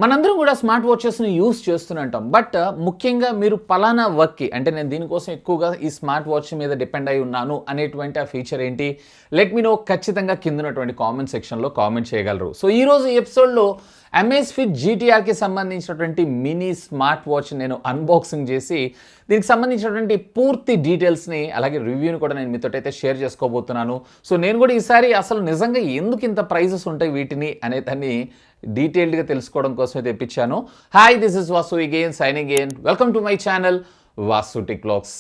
మనందరం కూడా smart వాచెస్ని use చేస్తుంటాం. బట్ ముఖ్యంగా మీరు పలానా వర్క్కి అంటే నేను దీనికోసం ఎక్కువగా ఈ స్మార్ట్ వాచ్ మీద డిపెండ్ అయి ఉన్నాను అనేటువంటి ఆ ఫీచర్ ఏంటి, లెట్ మీ నో ఖచ్చితంగా కింద ఉన్నటువంటి కామెంట్ సెక్షన్లో కామెంట్ చేయగలరు. సో ఈరోజు ఈ ఎపిసోడ్లో Amazfit GTRకి సంబంధించినటువంటి మినీ స్మార్ట్ వాచ్ నేను అన్బాక్సింగ్ చేసి దీనికి సంబంధించినటువంటి పూర్తి డీటెయిల్స్ని అలాగే రివ్యూని కూడా నేను మీతో అయితే షేర్ చేసుకోబోతున్నాను. సో నేను కూడా ఈసారి అసలు నిజంగా ఎందుకు ఇంత ప్రైజెస్ ఉంటాయి వీటిని అనే దాన్ని డీటెయిల్డ్గా తెలుసుకోవడం కోసమే తెప్పించాను. Hi, this is Vasu again signing in. Welcome to my channel VaasuTechVlogs.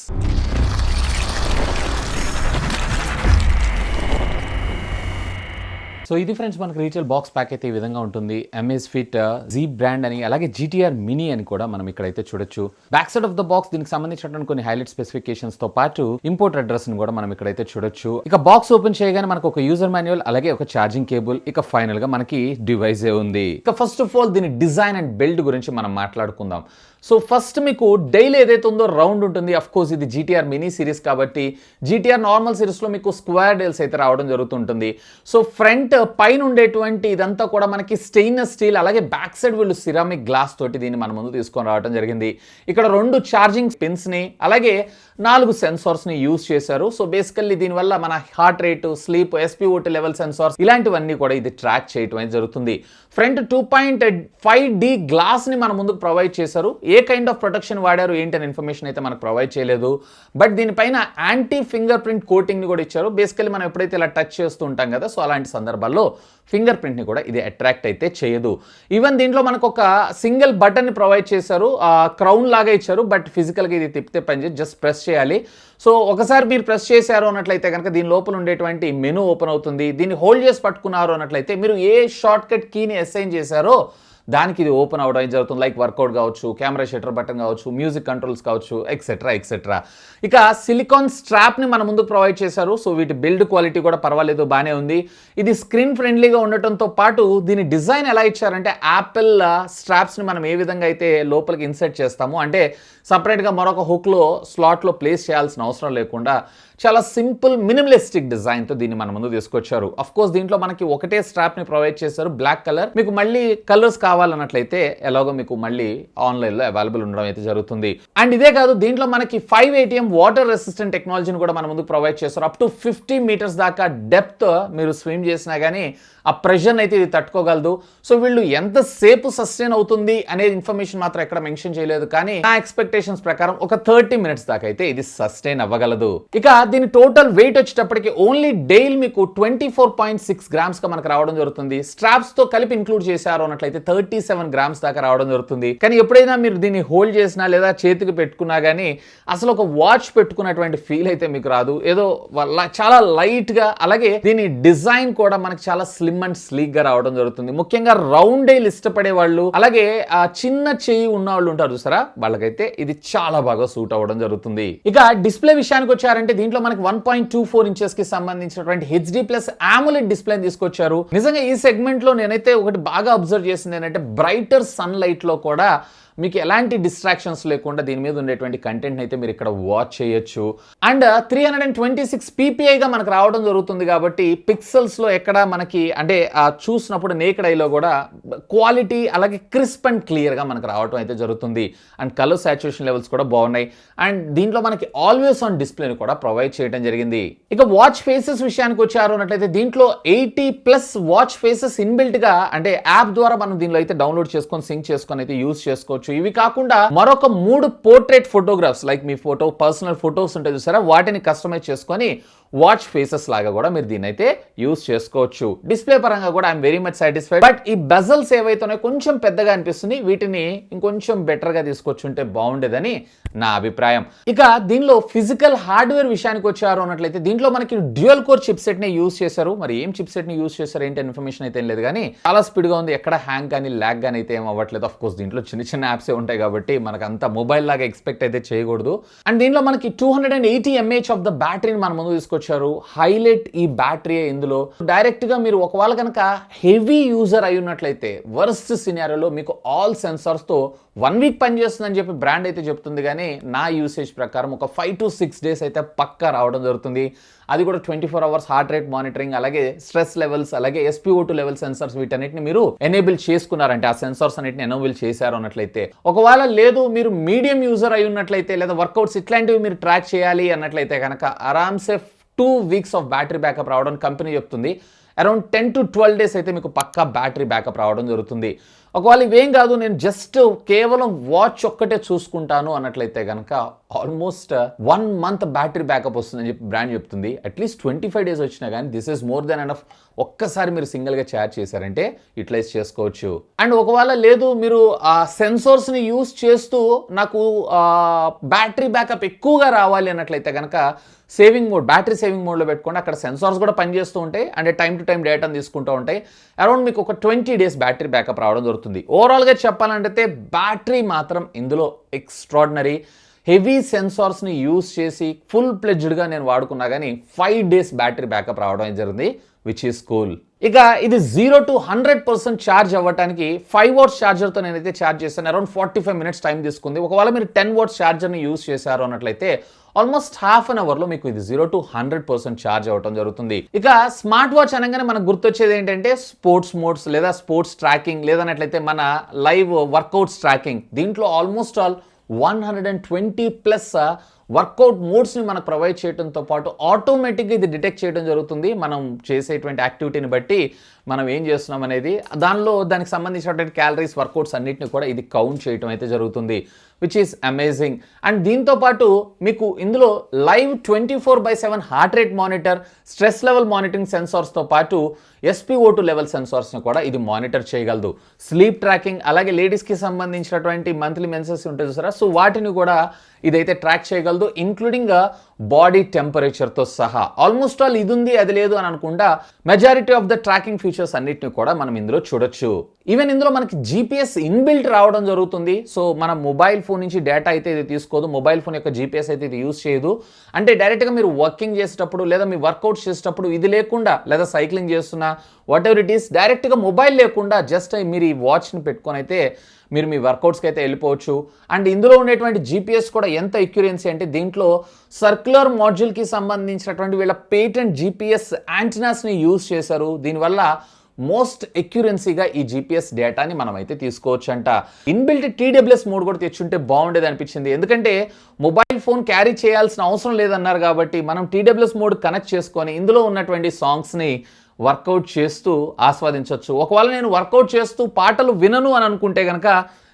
So ఇది ఫ్రెండ్స్ మనకు రీటైల్ బాక్స్ ప్యాక్ అయితే ఈ విధంగా ఉంటుంది. Amazfit జీ బ్రాండ్ అని అలాగే GTR మినీ అని కూడా మనం ఇక్కడైతే చూడొచ్చు. Back side of the box దీనికి సంబంధించినటువంటి కొన్ని హైలైట్ స్పెసిఫికేషన్స్ తో పాటు ఇంపోర్ట్ అడ్రస్ ని కూడా మనం ఇక్కడైతే చూడొచ్చు. ఇక బాక్స్ ఓపెన్ చేయగానే మనకు ఒక యూజర్ మాన్యువల్ అలాగే ఒక ఛార్జింగ్ కేబుల్, ఇక ఫైనల్ గా మనకి డివైస్ ఉంది. ఇక ఫస్ట్ ఆఫ్ ఆల్ దీని డిజైన్ అండ్ బిల్డ్ గురించి మనం మాట్లాడుకుందాం. సో ఫస్ట్ మీకు డైలీ ఏదైతే ఉందో రౌండ్ ఉంటుంది. అఫ్ కోర్స్ ఇది GTR మినీ సిరీస్ కాబట్టి GTR నార్మల్ సిరీస్లో మీకు స్క్వేర్ డైల్స్ అయితే రావడం జరుగుతుంటుంది. సో ఫ్రంట్ పైన ఉండేటువంటి ఇదంతా కూడా మనకి స్టెయిన్లెస్ స్టీల్ అలాగే బ్యాక్ సైడ్ వీళ్ళు సిరామిక్ గ్లాస్ తోటి దీన్ని మన ముందు తీసుకొని రావడం జరిగింది. ఇక్కడ 2 ఛార్జింగ్ పిన్స్ని అలాగే 4 సెన్సార్స్ని యూజ్ చేశారు. సో బేసికల్లీ దీనివల్ల మన heart rate, sleep, SpO2 level sensors ఇలాంటివన్నీ కూడా ఇది ట్రాక్ చేయడం అయితే జరుగుతుంది. ఫ్రంట్ 2.5D గ్లాస్ని మన ముందుకు ప్రొవైడ్ చేశారు. ఏ కైండ్ ఆఫ్ ప్రొటెక్షన్ వాడారు ఏంటి అనే ఇన్ఫర్మేషన్ అయితే మనకు ప్రొవైడ్ చేయలేదు. బట్ దీనిపైన యాంటీ ఫింగర్ ప్రింట్ కోటింగ్ని కూడా ఇచ్చారు. బేసికల్లీ మనం ఎప్పుడైతే ఇలా టచ్ చేస్తూ ఉంటాం కదా, సో అలాంటి సందర్భాల్లో ఫింగర్ ప్రింట్ని కూడా ఇది అట్రాక్ట్ అయితే చేయదు. ఈవెన్ దీంట్లో మనకు ఒక సింగిల్ బటన్ని ప్రొవైడ్ చేశారు, క్రౌన్ లాగా ఇచ్చారు. బట్ ఫిజికల్గా ఇది తిప్పితే పనిచేసి జస్ట్ ప్రెస్ చేయాలి. సో ఒకసారి మీరు ప్రెస్ చేశారు అన్నట్లయితే కనుక దీని లోపల ఉండేటువంటి మెనూ ఓపెన్ అవుతుంది. దీన్ని హోల్డ్ చేసి పట్టుకున్నారు అన్నట్లయితే మీరు ఏ షార్ట్ కట్ కీని అసైన్ చేశారో దానికి ఇది ఓపెన్ అవ్వడం జరుగుతుంది. లైక్ వర్కౌట్ కావచ్చు, కెమెరా షటర్ బటన్ కావచ్చు, మ్యూజిక్ కంట్రోల్స్ కావచ్చు, ఎక్సెట్రా ఎక్సెట్రా. ఇక సిలికాన్ స్ట్రాప్ని మన ముందుకు ప్రొవైడ్ చేశారు. సో వీటి బిల్డ్ క్వాలిటీ కూడా పర్వాలేదు, బాగానే ఉంది. ఇది స్క్రీన్ ఫ్రెండ్లీగా ఉండటంతో పాటు దీని డిజైన్ ఎలా ఇచ్చారంటే యాపిల్ స్ట్రాప్స్ని మనం ఏ విధంగా అయితే లోపలికి ఇన్సర్ట్ చేస్తామో అంటే సపరేట్గా మరొక హుక్లో స్లాట్లో ప్లేస్ చేయాల్సిన అవసరం లేకుండా చాలా సింపుల్ మినిమలిస్టిక్ డిజైన్తో దీన్ని మన ముందు తీసుకొచ్చారు. అఫ్ కోర్స్ దీంట్లో మనకి ఒకటే స్ట్రాప్ని ప్రొవైడ్ చేశారు, బ్లాక్ కలర్. మీకు మళ్ళీ కలర్స్ కావాలన్నట్లయితే ఎలాగో మీకు మళ్ళీ ఆన్లైన్లో అవైలబుల్ ఉండడం అయితే జరుగుతుంది. అండ్ ఇదే కాదు, దీంట్లో మనకి 5 ATM వాటర్ రెసిస్టెంట్ టెక్నాలజీని కూడా మన ముందు ప్రొవైడ్ చేశారు. అప్ టు 50 మీటర్స్ దాకా డెప్త్ మీరు స్విమ్ చేసినా కానీ ఆ ప్రెషర్ అయితే ఇది తట్టుకోగలదు. సో వీళ్ళు ఎంతసేపు సస్టైన్ అవుతుంది అనే ఇన్ఫర్మేషన్ మాత్రం ఎక్కడ మెన్షన్ చేయలేదు, కానీ నా ఎక్స్పెక్టేషన్స్ ప్రకారం ఒక 30 మినిట్స్ దాకా అయితే ఇది సస్టైన్ అవ్వగలదు. ఇక దీని టోటల్ వెయిట్ వచ్చేటప్పటికి ఓన్లీ డైల్ మీకు 24.6 గ్రామ్స్ గా మనకు రావడం జరుగుతుంది. స్ట్రాప్స్ తో కలిపి ఇంక్లూడ్ చేశారు అన్నట్లయితే 37 గ్రామ్స్ దాకా రావడం జరుగుతుంది. కానీ ఎప్పుడైనా మీరు దీన్ని హోల్డ్ చేసినా లేదా చేతికి పెట్టుకున్నా కానీ అసలు ఒక వాచ్ పెట్టుకున్నటువంటి ఫీల్ అయితే మీకు రాదు. ఏదో చాలా లైట్ గా, అలాగే దీని డిజైన్ కూడా మనకి చాలా స్లిమ్ అండ్ స్లీక్ గా రావడం జరుగుతుంది. ముఖ్యంగా రౌండ్ డైల్ ఇష్టపడే వాళ్ళు అలాగే ఆ చిన్న చెయ్యి ఉన్న వాళ్ళు ఉంటారు చూసారా, వాళ్ళకైతే ఇది చాలా బాగా సూట్ అవ్వడం జరుగుతుంది. ఇక డిస్ప్లే విషయానికి వచ్చారంటే దీంట్లో మనకి 1.24 ఇంచెస్ కి సంబంధించినటువంటి HD+ AMOLED డిస్ప్లే తీసుకొచ్చారు. నిజంగా ఈ సెగ్మెంట్ లో నేనైతే ఒకటి బాగా అబ్జర్వ్ చేసింది ఏంటంటే బ్రైటర్ సన్ లైట్ లో కూడా మీకు ఎలాంటి డిస్ట్రాక్షన్స్ లేకుండా దీని మీద ఉండేటువంటి కంటెంట్ అయితే మీరు ఇక్కడ వాచ్ చేయొచ్చు. అండ్ 326 PPIగా మనకు రావడం జరుగుతుంది కాబట్టి పిక్సెల్స్లో ఎక్కడ మనకి అంటే చూసినప్పుడు నేకెడ్ ఐలో కూడా క్వాలిటీ అలాగే క్రిస్ప్ అండ్ క్లియర్గా మనకు రావడం అయితే జరుగుతుంది. అండ్ కలర్ సాచురేషన్ లెవెల్స్ కూడా బాగున్నాయి. అండ్ దీంట్లో మనకి ఆల్వేస్ ఆన్ డిస్ప్లేని కూడా ప్రొవైడ్ చేయడం జరిగింది. ఇక వాచ్ ఫేసెస్ విషయానికి వచ్చారు అన్నట్లయితే దీంట్లో 80+ వాచ్ ఫేసెస్ ఇన్బిల్ట్గా అంటే యాప్ ద్వారా మనం దీనిలో అయితే డౌన్లోడ్ చేసుకొని సింక్ చేసుకొని అయితే యూజ్ చేసుకోవచ్చు. ఇవి కాకుండా మరొక 3 పోర్ట్రేట్ ఫోటోగ్రాఫ్స్ లైక్ మీ ఫోటో పర్సనల్ ఫోటోస్ ఉంటాయి చూసారా, వాటిని కస్టమైజ్ చేసుకొని వాచ్ ఫేసెస్ లాగా కూడా మీరు దీన్ని అయితే యూజ్ చేసుకోవచ్చు. డిస్ప్లే పరంగా కూడా I'm very much satisfied. But ఈ బెజల్స్ ఏవైతే కొంచెం పెద్దగా అనిపిస్తుంది, వీటిని ఇంకొంచెం బెటర్ గా తీసుకొచ్చుంటే బాగుండేదని నా అభిప్రాయం. ఇక దీనిలో ఫిజికల్ హార్డ్వేర్ విషయానికి వచ్చారు అన్నట్లయితే దీంట్లో మనకి డ్యూయల్ కోర్ చిప్ సెట్ ని యూజ్ చేశారు. మరి ఏం చిప్ సెట్ ని యూజ్ చేశారు ఏంటి ఇన్ఫర్మేషన్ అయితే ఏం లేదు, కానీ చాలా స్పీడ్ గా ఉంది. ఎక్కడ హ్యాంగ్ కానీ ల్యాగ్ కానీ అయితే ఏం అవ్వట్లేదు. ఆఫ్ కోర్స్ దీంట్లో చిన్న చిన్న యాప్స్ ఉంటాయి కాబట్టి మనకు అంత మొబైల్ లాగా ఎక్స్పెక్ట్ అయితే చేయకూడదు. అండ్ దీనిలో మనకి 280 mAh ఆఫ్ ద బ్యాటరీని మన ముందు తీసుకొచ్చారు. హైలైట్ ఈ బ్యాటరీ ఇందులో డైరెక్ట్ గా మీరు ఒకవేళ కనుక హెవీ యూజర్ అయి ఉన్నట్లయితే వర్స్ట్ సినారియోలో మీకు ఆల్ సెన్సార్స్ తో 1 వీక్ పనిచేస్తుందని చెప్పి బ్రాండ్ అయితే చెప్తుంది, కానీ నా యూసేజ్ ప్రకారం ఒక 5 to 6 days అయితే పక్కా రావడం జరుగుతుంది. అది కూడా 24 అవర్స్ హార్ట్ రేట్ మానిటరింగ్, అలాగే స్ట్రెస్ లెవెల్స్, అలాగే SpO2 లెవెల్ సెన్సర్స్ వీటన్నిటిని మీరు ఎనేబుల్ చేసుకున్నారంటే, ఆ సెన్సార్స్ అన్నిటిని ఎనేబుల్ చేశారు అన్నట్లయితే, ఒకవేళ లేదు మీరు మీడియం యూజర్ అయి ఉన్నట్లయితే, లేదా వర్కౌట్స్ ఇట్లాంటివి మీరు ట్రాక్ చేయాలి అన్నట్లయితే కనుక ఆరామ్సే 2 వీక్స్ ఆఫ్ బ్యాటరీ బ్యాకప్ రావడం కంపెనీ చెప్తుంది. అరౌండ్ 10 to 12 డేస్ అయితే మీకు పక్కా బ్యాటరీ బ్యాకప్ రావడం జరుగుతుంది. ఒకవేళ ఇవేం కాదు, నేను జస్ట్ కేవలం వాచ్ ఒక్కటే చూసుకుంటాను అన్నట్లయితే కనుక ఆల్మోస్ట్ 1 మంత్ బ్యాటరీ బ్యాకప్ వస్తుందని చెప్పి బ్రాండ్ చెప్తుంది. అట్లీస్ట్ 25 డేస్ వచ్చినా కానీ this is more than enough. ఒక్కసారి మీరు సింగిల్గా ఛార్జ్ చేశారంటే యూటిలైజ్ చేసుకోవచ్చు. అండ్ ఒకవేళ లేదు మీరు ఆ సెన్సార్స్ని యూస్ చేస్తూ నాకు బ్యాటరీ బ్యాకప్ ఎక్కువగా రావాలి అన్నట్లయితే కనుక సేవింగ్ మోడ్, బ్యాటరీ సేవింగ్ మోడ్లో పెట్టుకోండి. అక్కడ సెన్సార్స్ కూడా పనిచేస్తూ ఉంటాయి, అంటే టైం టు టైం డేటాను తీసుకుంటూ ఉంటాయి. అరౌండ్ మీకు ఒక 20 డేస్ బ్యాటరీ బ్యాకప్ రావడం జరుగుతుంది. ఓవరాల్గా చెప్పాలంటే బ్యాటరీ మాత్రం ఇందులో ఎక్స్ట్రాడినరీ. హెవీ సెన్సార్స్ని యూస్ చేసి ఫుల్ ప్లెడ్జ్డ్గా నేను వాడుకున్నా కానీ 5 డేస్ బ్యాటరీ బ్యాకప్ రావడం జరిగింది, విచ్ ఈస్ కూల్. ఇక ఇది 0 to 100% ఛార్జ్ అవ్వడానికి 5 వాట్స్ ఛార్జర్తో నేనైతే ఛార్జ్ చేశాను. అరౌండ్ 45 మినిట్స్ టైం తీసుకుంది. ఒకవేళ మీరు 10 వాట్స్ ఛార్జర్ని యూస్ చేశారు అన్నట్లయితే ఆల్మోస్ట్ హాఫ్ అన్ అవర్లో మీకు ఇది 0 to 100% ఛార్జ్ అవ్వడం జరుగుతుంది. ఇక స్మార్ట్ వాచ్ అనగానే మనకు గుర్తొచ్చేది ఏంటంటే స్పోర్ట్స్ మోడ్స్, లేదా స్పోర్ట్స్ ట్రాకింగ్, లేదన్నట్లయితే మన లైవ్ వర్కౌట్స్ ట్రాకింగ్. దీంట్లో ఆల్మోస్ట్ ఆల్ 120+ వర్కౌట్ మోడ్స్ని మనకు ప్రొవైడ్ చేయడంతో పాటు ఆటోమేటిక్గా ఇది డిటెక్ట్ చేయడం జరుగుతుంది. మనం చేసేటువంటి యాక్టివిటీని బట్టి మనం ఏం చేస్తున్నాం అనేది, దానికి సంబంధించినటువంటి క్యాలరీస్, వర్కౌట్స్ అన్నిటిని కూడా ఇది కౌంట్ చేయడం అయితే జరుగుతుంది, విచ్ ఈస్ అమేజింగ్. అండ్ దీంతో పాటు మీకు ఇందులో live 24/7 heart rate monitor, stress level monitoring సెన్సార్స్తో పాటు SpO2 లెవెల్ సెన్సార్స్ని కూడా ఇది మానిటర్ చేయగలదు. స్లీప్ ట్రాకింగ్, అలాగే లేడీస్కి సంబంధించినటువంటి మంత్లీ మెన్సెస్ ఉంటుంది చూసారా, సో వాటిని కూడా ఇదైతే ట్రాక్ చేయగలదు, ఇంక్లూడింగ్ బాడీ టెంపరేచర్తో సహా. ఆల్మోస్ట్ ఆల్ ఇది ఉంది అది లేదు అని అనుకుంటా majority of the tracking features అన్నిటిని కూడా మనం ఇందులో చూడొచ్చు. ఈవెన్ ఇందులో మనకి GPS ఇన్బిల్ట్ రావడం జరుగుతుంది. సో మన మొబైల్ ఫోన్ నుంచి డేటా అయితే ఇది తీసుకోదు, మొబైల్ ఫోన్ యొక్క GPS అయితే ఇది యూస్ చేయదు. అంటే డైరెక్ట్గా మీరు వర్కింగ్ చేసేటప్పుడు, లేదా మీ వర్కౌట్స్ చేసేటప్పుడు ఇది లేకుండా, లేదా సైక్లింగ్ చేస్తున్నా వాట్ ఎవర్ ఇట్ ఈస్, డైరెక్ట్గా మొబైల్ లేకుండా జస్ట్ మీరు ఈ వాచ్ని పెట్టుకొని అయితే మీరు మీ వర్కౌట్స్కి అయితే వెళ్ళిపోవచ్చు. అండ్ ఇందులో ఉండేటువంటి GPS కూడా ఎంత ఎక్యురెన్సీ అంటే, దీంట్లో సర్క్యులర్ మాడ్యూల్కి సంబంధించినటువంటి వీళ్ళ పేటెంట్ GPS యాంటెనాస్ని యూజ్ చేశారు. దీనివల్ల మోస్ట్ ఎక్యురెన్సీగా ఈ GPS డేటాని మనం అయితే తీసుకోవచ్చు అంట. ఇన్బిల్ట్ TWS మోడ్ కూడా తెచ్చుంటే బాగుండేది అనిపించింది, ఎందుకంటే మొబైల్ ఫోన్ క్యారీ చేయాల్సిన అవసరం లేదన్నారు కాబట్టి మనం TWS మోడ్ కనెక్ట్ చేసుకొని ఇందులో ఉన్నటువంటి సాంగ్స్ని వర్కౌట్ చేస్తూ ఆస్వాదించవచ్చు. ఒకవేళ నేను వర్కౌట్ చేస్తూ పాటలు వినను అని అనుకుంటే కనుక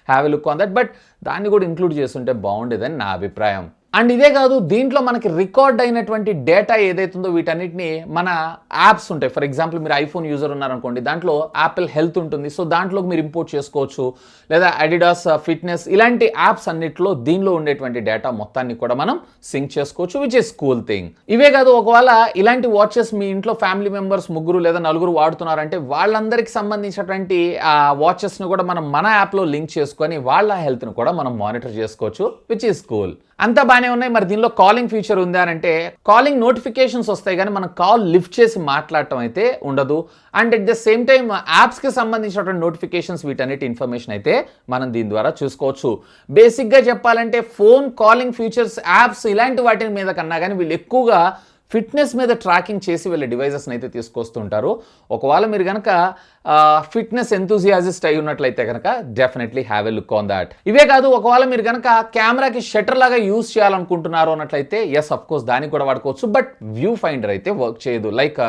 have a look on that, but దాన్ని కూడా ఇంక్లూడ్ చేస్తుంటే బాగుండేదని నా అభిప్రాయం. అండ్ ఇదే కాదు, దీంట్లో మనకి రికార్డ్ అయినటువంటి డేటా ఏదైతుందో వీటన్నిటిని మన యాప్స్ ఉంటాయి. ఫర్ ఎగ్జాంపుల్ మీరు ఐఫోన్ యూజర్ ఉన్నారనుకోండి, దాంట్లో యాపిల్ హెల్త్ ఉంటుంది, సో దాంట్లోకి మీరు ఇంపోర్ట్ చేసుకోవచ్చు, లేదా అడిడాస్ ఫిట్నెస్, ఇలాంటి యాప్స్ అన్నిట్లో దీనిలో ఉండేటువంటి డేటా మొత్తాన్ని కూడా మనం సింక్ చేసుకోవచ్చు, విచ్ ఇస్ కూల్ థింగ్. ఇవే కాదు, ఒకవేళ ఇలాంటి వాచెస్ మీ ఇంట్లో ఫ్యామిలీ మెంబర్స్ 3 లేదా 4 వాడుతున్నారంటే వాళ్ళందరికీ సంబంధించినటువంటి ఆ వాచెస్ని కూడా మనం మన యాప్లో లింక్ చేసుకొని వాళ్ళ హెల్త్ని కూడా మనం మానిటర్ చేసుకోవచ్చు, విచ్ ఈస్ కూల్. అంతా బాగానే ఉన్నాయి. మరి దీనిలో కాలింగ్ ఫీచర్ ఉందా అంటే, కాలింగ్ నోటిఫికేషన్స్ వస్తాయి కానీ మనం కాల్ లిఫ్ట్ చేసి మాట్లాడటం అయితే ఉండదు. And at the same time యాప్స్కి సంబంధించినటువంటి నోటిఫికేషన్స్, వీటన్నిటి ఇన్ఫర్మేషన్ అయితే మనం దీని ద్వారా చూసుకోవచ్చు. బేసిక్గా చెప్పాలంటే ఫోన్ కాలింగ్ ఫీచర్స్, యాప్స్ ఇలాంటి వాటి మీద కన్నా కానీ వీళ్ళు ఎక్కువగా ఫిట్నెస్ మీద ట్రాకింగ్ చేసి వీళ్ళ డివైజెస్ని అయితే తీసుకొస్తుంటారు. ఒకవేళ మీరు కనుక ఫిట్నెస్ ఎంతూజియాజిస్ట్ అయి ఉన్నట్లయితే కనుక definitely have a look on that. ఇవే కాదు, ఒకవేళ మీరు కనుక కెమెరాకి షట్టర్ లాగా యూజ్ చేయాలనుకుంటున్నారు అన్నట్లయితే ఎస్ అఫ్ కోర్స్ దానికి కూడా వాడుకోవచ్చు, బట్ వ్యూ ఫైండర్ అయితే వర్క్ చేయదు. లైక్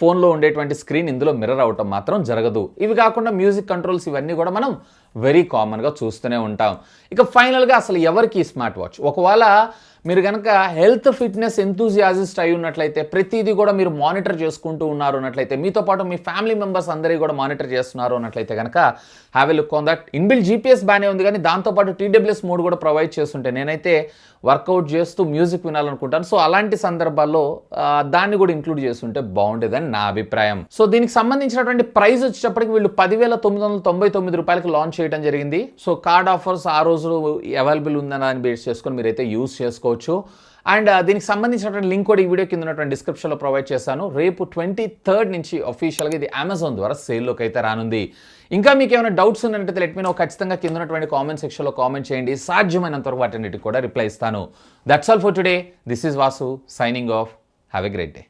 ఫోన్లో ఉండేటువంటి స్క్రీన్ ఇందులో మిర్రర్ అవటం మాత్రం జరగదు. ఇవి కాకుండా మ్యూజిక్ కంట్రోల్స్ ఇవన్నీ కూడా మనం వెరీ కామన్గా చూస్తూనే ఉంటాం. ఇక ఫైనల్గా అసలు ఎవరికి స్మార్ట్ వాచ్? ఒకవేళ మీరు కనుక హెల్త్ ఫిట్నెస్ ఎంతూజియాజిస్ట్ అయి ఉన్నట్లయితే, ప్రతిదీ కూడా మీరు మానిటర్ చేసుకుంటూ ఉన్నారు అన్నట్లయితే, మీతో పాటు మీ ఫ్యామిలీ మెంబర్స్ అందరికీ కూడా మానిటర్ చేస్తున్నారు అన్నట్లయితే కనుక have a look on that. Inbuilt GPS బాగానే ఉంది, కానీ దాంతోపాటు TWS మోడ్ కూడా ప్రొవైడ్ చేస్తుంటే నేనైతే వర్కౌట్ చేస్తూ మ్యూజిక్ వినాలనుకుంటాను. సో అలాంటి సందర్భాల్లో దాన్ని కూడా ఇంక్లూడ్ చేస్తుంటే బాగుండేదని నా అభిప్రాయం. సో దీనికి సంబంధించినటువంటి ప్రైస్ వచ్చేటప్పటికి వీళ్ళు 10,999 రూపాయలకి లాంచ్ చేయడం జరిగింది. సో కార్డ్ ఆఫర్స్ ఆ రోజు అవైలబుల్ ఉందని దాన్ని బేస్ చేసుకొని మీరైతే యూజ్ చేసుకోవచ్చు. అండ్ దీనికి సంబంధించినటువంటి లింక్ కూడా ఈ వీడియో కింద ఉన్నటువంటి డిస్క్రిప్షన్లో ప్రొవైడ్ చేశాను. రేపు 23rd నుంచి అఫీషియల్గా ఇది అమెజాన్ ద్వారా సేల్లోకి అయితే రానుంది. ఇంకా మీకు ఏమైనా డౌట్స్ ఉన్నట్లయితే లెట్ మీ నో, ఖచ్చితంగా కింద ఉన్నటువంటి కామెంట్ సెక్షన్లో కామెంట్ చేయండి. సాధ్యమైనంత వరకు వాటన్నిటికి కూడా రిప్లై ఇస్తాను. That's all for today. This is Vasu signing off. Have a great day.